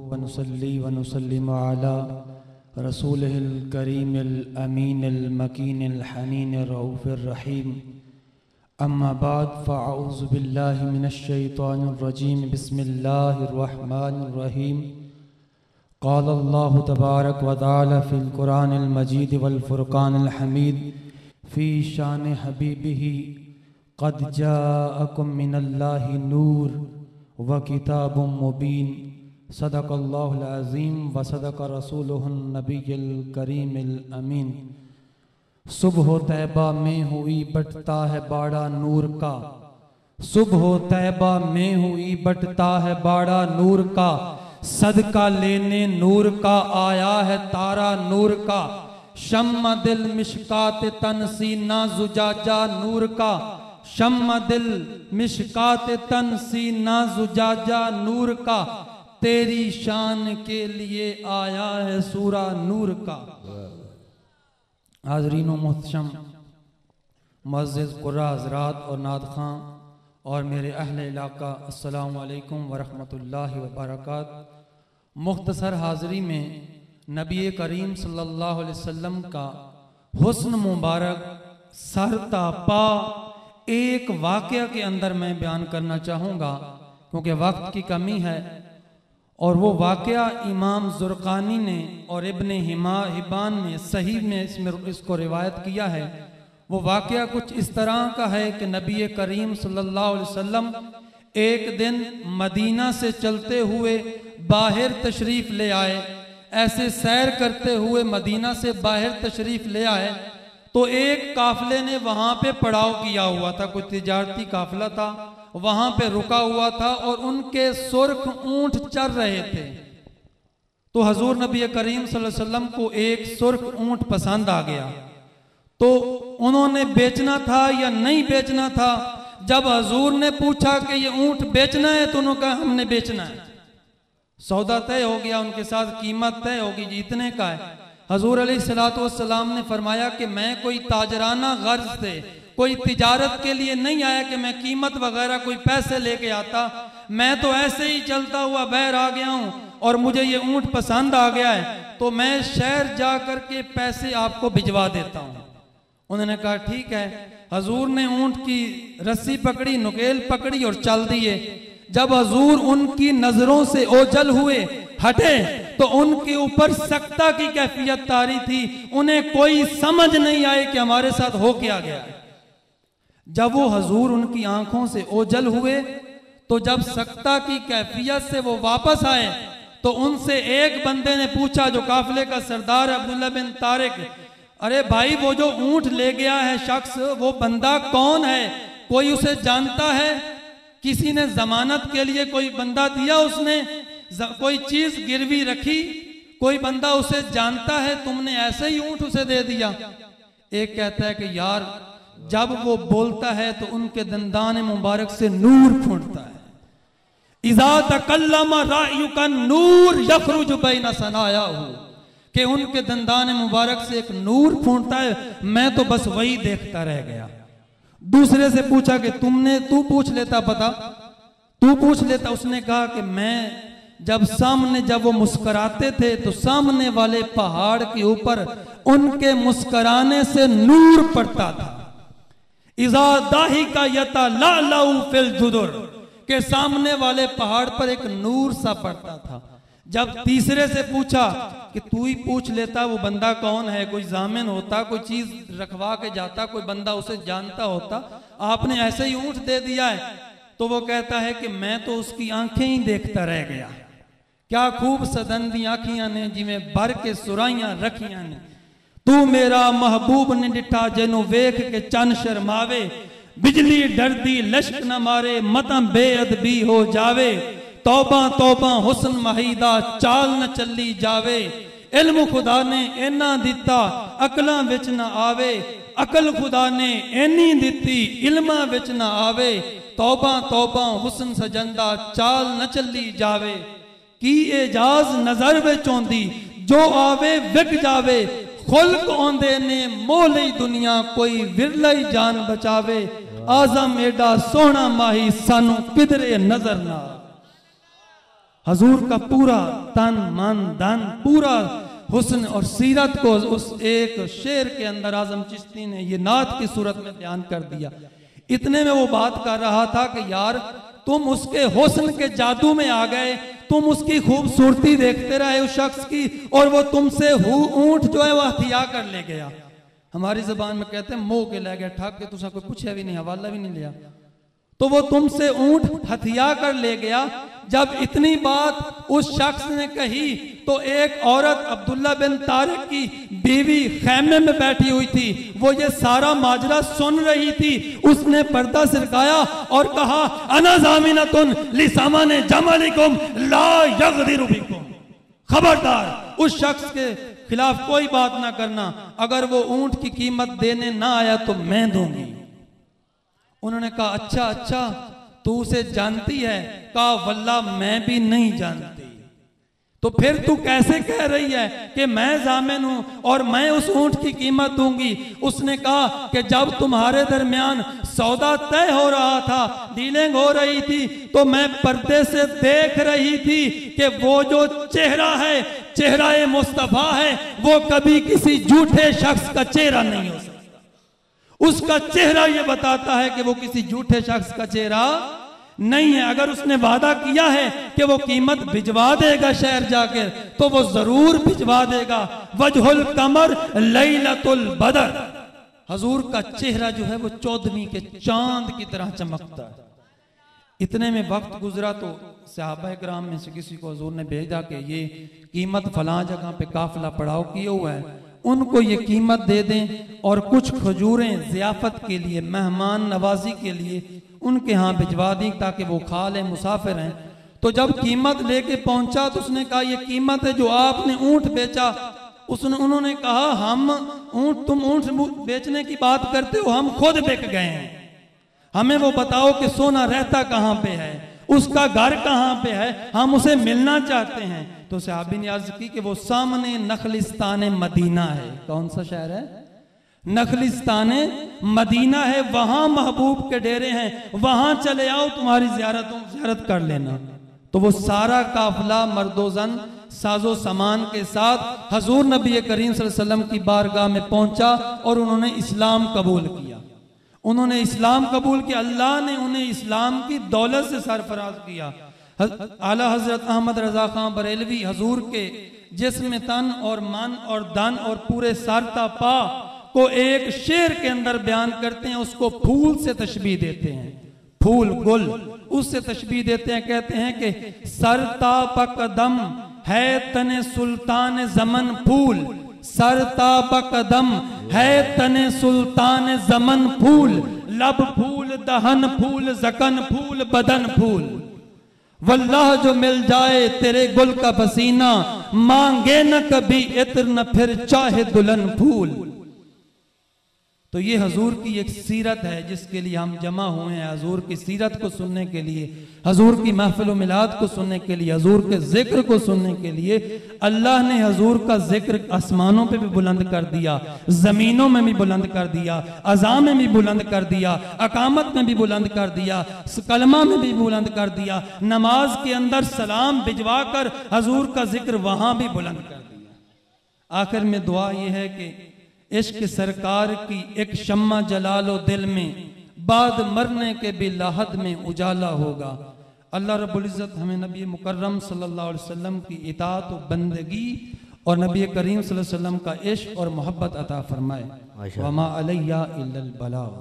वनुसल्ली वनुसल्लिमु अला रसूलिहिल करीमिल अमीनिल मकीनिल हनीनिर रऊफिर रहीम। अम्मा बाद फ़अऊज़ु बिल्लाहि मिनश शैतानिर रजीम। बिस्मिल्लाहिर रहमानिर रहीम। क़ाल अल्लाहु तबारक व तआला फ़िल क़ुरानिल मजीद वल फ़ुरक़ानिल हमीद फ़ी शान हबीबिही क़द जाअकुम मिनल्लाहि नूर व किताबुम मुबीन। सदक़ल्लाहुल अज़ीम व सदक़ रसूलुहुन नबिय्युल करीमिल अमीन। सुबह तैबा में हुई बटता है बाड़ा नूर का, सुबह तैबा में हुई बटता है बाड़ा नूर का। सदका लेने नूर का आया है तारा नूर का। शम्मा दिल मिशकात तन सीना जुजाजा नूर का। शम्मा दिल मिशकात तन सीना जुजाजा नूर का। तेरी शान के लिए आया है सूरा नूर का। हाज़रीन मोहतरम मुअज़्ज़िज़ क़ुर्रा हज़रात और नात ख़ां और मेरे अहले इलाका, अस्सलामु अलैकुम व रहमतुल्लाहि व बरकातुहू। मुख्तसर हाज़री में नबी करीम सल्लल्लाहु अलैहि वसल्लम का हुस्न मुबारक सरता पा एक वाक़या के अंदर मैं बयान करना चाहूँगा, क्योंकि वक्त की कमी है। और वो वाक़या इमाम ज़ुरक़ानी ने और इब्न हिब्बान ने सही में इसको रिवायत किया है। वो वाक़या कुछ इस तरह का है कि नबी करीम सल्लल्लाहु अलैहि वसल्लम एक दिन मदीना से चलते हुए बाहर तशरीफ़ ले आए। ऐसे सैर करते हुए मदीना से बाहर तशरीफ़ ले आए तो एक काफ़िले ने वहाँ पे पड़ाव किया हुआ था। कोई तिजारती काफ़िला था, वहाँ पे रुका हुआ था और उनके सुर्ख ऊंट चर रहे थे। तो हजूर नबी करीम सल्लल्लाहु अलैहि वसल्लम को एक सुर्ख ऊंट पसंद आ गया, तो उन्होंने बेचना था या नहीं बेचना था। जब हजूर ने पूछा कि ये ऊंट बेचना है तो उन्होंने कहा हमने बेचना है। सौदा तय हो गया, उनके साथ कीमत तय होगी जी इतने का है। हजूर अलैहिस्सलातु वस्सलाम ने फरमाया कि मैं कोई ताजराना गर्ज से, कोई तिजारत के लिए नहीं आया कि मैं कीमत वगैरह कोई पैसे लेके आता। मैं तो ऐसे ही चलता हुआ बाहर आ गया हूँ और मुझे ये ऊंट पसंद आ गया है, तो मैं शहर जा कर के पैसे आपको भिजवा देता हूँ। उन्होंने कहा ठीक है। हजूर ने ऊंट की रस्सी पकड़ी, नुकेल पकड़ी और चल दिए। जब हजूर उनकी नजरों से ओझल हुए, हटे, तो उनके ऊपर सख्ता की कैफियत तारी थी। उन्हें कोई समझ नहीं आई कि हमारे साथ हो क्या गया। जब वो हजूर उनकी आंखों से ओझल हुए तो जब सख्ता की कैफियत से वो वापस आए तो उनसे एक बंदे ने पूछा, जो काफिले का सरदार अब्दुल्ला बिन तारिक, अरे भाई वो जो ऊंट ले गया है शख्स, वो बंदा कौन है? कोई उसे जानता है? किसी ने जमानत के लिए कोई बंदा दिया? उसने कोई चीज गिरवी रखी? कोई बंदा उसे जानता है? तुमने ऐसे ही ऊंट उसे दे दिया? एक कहता है कि यार जब वो बोलता है तो उनके दंदान मुबारक से नूर फूटता है। इज़ा तकल्लमा रायुका नूर यखरुज बैन सनायाहु, कि उनके दंदान मुबारक से एक नूर फूटता है। मैं तो बस वही देखता रह गया। दूसरे से पूछा कि तू पूछ लेता, पता तू पूछ लेता। उसने कहा कि मैं जब वो मुस्कुराते थे तो सामने वाले पहाड़ के ऊपर उनके मुस्कुराने से नूर पड़ता था। इज़ा दाहिका यतलअलउ फिल जुदुर, के सामने वाले पहाड़ पर एक नूर सा पड़ता था। जब तीसरे से पूछा कि तू ही पूछ लेता, वो बंदा कौन है? कोई जामिन होता, कोई चीज रखवा के जाता, कोई बंदा उसे जानता होता, आपने ऐसे ही ऊंट दे दिया है। तो वो कहता है कि मैं तो उसकी आंखें ही देखता रह गया। क्या खूब सदन दी आखियां ने जिमें भर के सुराइयां रखियां ने। तू मेरा महबूब ने डिठा जेनू वेख के चन शर्मावे। बिजली डरदी लश्क न मारे मतां बेअदबी हो जावे। तौबा तौबा हुस्न महीदा चाल न चली जावे। इल्म खुदा ने इना दिता अकलां विच न आवे। अकल खुदा ने इनी दिती इल्मां विच न आवे। तौबा तौबा हुस्न सजंदा चाल न चली जावे। की एजाज नजर विच आउंदी जो आवे विक जावे। खुल्क आउंदे ने मोह लई दुनिया कोई विरला ही जान बचावे। आजम एडा सोहना माही सानू किधरे नजर ना। हजूर का पूरा तन मन धन पूरा हुस्न और सीरत को उस एक शेर के अंदर आजम चिश्ती ने ये नात की सूरत में बयान कर दिया। इतने में वो बात कर रहा था कि यार तुम उसके हुस्न के जादू में आ गए, तुम उसकी खूबसूरती देखते रहे उस शख्स की, और वो तुमसे ऊंट जो है वो हथिया कर ले गया। हमारी जबान में कहते हैं मोह के ले गया, ठग के तुसा कोई पूछा भी नहीं, हवाला भी नहीं लिया, तो वो तुमसे ऊंट हथिया कर ले गया। जब इतनी बात उस शख्स ने कही तो एक औरत अब्दुल्ला बिन तारिक की बीवी खैमे में बैठी हुई थी, वो ये सारा माजरा सुन रही थी। उसने पर्दा सिरकाया और कहा अना ज़ामिनतुन लिसामाने जमलिकुम ला यगदिरु बिकुम, खबरदार उस शख्स के खिलाफ कोई बात ना करना, अगर वो ऊंट की कीमत देने ना आया तो मैं दूंगी। उन्होंने कहा अच्छा अच्छा तू उसे जानती है? कहा वल्ला मैं भी नहीं जानती। तो फिर तू कैसे कह रही है कि मैं जामिन हूं और मैं उस ऊंट की कीमत दूंगी? उसने कहा कि जब तुम्हारे दरमियान सौदा तय हो रहा था, डीलिंग हो रही थी, तो मैं पर्दे से देख रही थी कि वो जो चेहरा है, चेहरा मुस्तफा है, वो कभी किसी झूठे शख्स का चेहरा नहीं हो सकता। उसका चेहरा ये बताता है कि वो किसी झूठे शख्स का चेहरा नहीं है। अगर उसने वादा किया है कि वो कीमत भिजवा देगा शहर जाकर, तो वो जरूर भिजवा देगा। वजहुल कमर लैलतुल बदर, हजूर का चेहरा जो है वो 14वीं के चांद की तरह चमकता है। इतने में वक्त गुजरा तो सहाबा इकराम में से किसी को हजूर ने भेजा कि ये कीमत फलां जगह पे काफिला पड़ाव किए हुआ है, उनको ये कीमत दे दें और कुछ खजूरें जियाफत के लिए, मेहमान नवाजी के लिए उनके यहाँ भिजवा दी ताकि वो खा लें, मुसाफिर हैं। तो जब कीमत लेके पहुंचा तो उसने कहा ये कीमत है जो आपने ऊंट बेचा। उन्होंने कहा हम तुम ऊंट बेचने की बात करते हो, हम खुद बिक गए हैं, हमें वो बताओ कि सोना रहता कहाँ पे है, उसका घर कहाँ पे है, हम उसे मिलना चाहते हैं। तो सहाबी ने अर्ज की कि वो सामने नखलिस्तान मदीना है। कौन सा शहर है? नखलिस्तान मदीना है, वहां महबूब के डेरे हैं, वहां चले आओ, तुम्हारी जियारत कर लेना। तो वो सारा काफिला मर्दोजन साजो सामान के साथ हजूर नबी करीम सल्लल्लाहु अलैहि वसल्लम की बारगाह में पहुंचा और उन्होंने इस्लाम कबूल किया। उन्होंने इस्लाम कबूल किया, अल्लाह ने उन्हें इस्लाम की दौलत से सरफराज किया। आला हजरत अहमद रजा खां बरेलवी हजूर के जिस्म तन और मन और धन और पूरे सरता पा को एक शेर के अंदर बयान करते हैं, उसको फूल से तशबीह देते हैं, फूल गुल उससे तशबीह देते हैं। कहते हैं कि सरता पकदम है तने सुल्तान जमन फूल, सरता पकदम है तने सुल्तान जमन फूल, लब फूल दहन फूल जकन फूल बदन फूल, वल्लाह जो मिल जाए तेरे गुल का पसीना, मांगे न कभी इत्र न फिर चाहे दुल्हन फूल। तो ये हजूर की एक सीरत है जिसके लिए हम जमा हुए हैं, हजूर की सीरत को सुनने के लिए, हजूर की महफिल मिलाद को सुनने के लिए, हजूर के जिक्र को सुनने के लिए। अल्लाह ने हजूर का जिक्र आसमानों पे भी बुलंद कर दिया, जमीनों में भी बुलंद कर दिया, अज़ा में भी बुलंद कर दिया, अकामत में भी बुलंद कर दिया, कलमा में भी बुलंद कर दिया, नमाज के अंदर सलाम भिजवा कर हजूर का जिक्र वहां भी बुलंद कर दिया। आखिर में दुआ यह है कि इश्क सरकार की एक शम्मा जलालो दिल में, बाद मरने के भी लाहद में उजाला होगा। अल्लाह रब्बुल इज़्ज़त हमें नबी मुकर्रम सल्लल्लाहु अलैहि वसल्लम की इताअत और बंदगी और नबी करीम सल्लल्लाहु अलैहि वसल्लम का इश्क और मोहब्बत अता फरमाए। वमा अलैया इल्लल बलाग।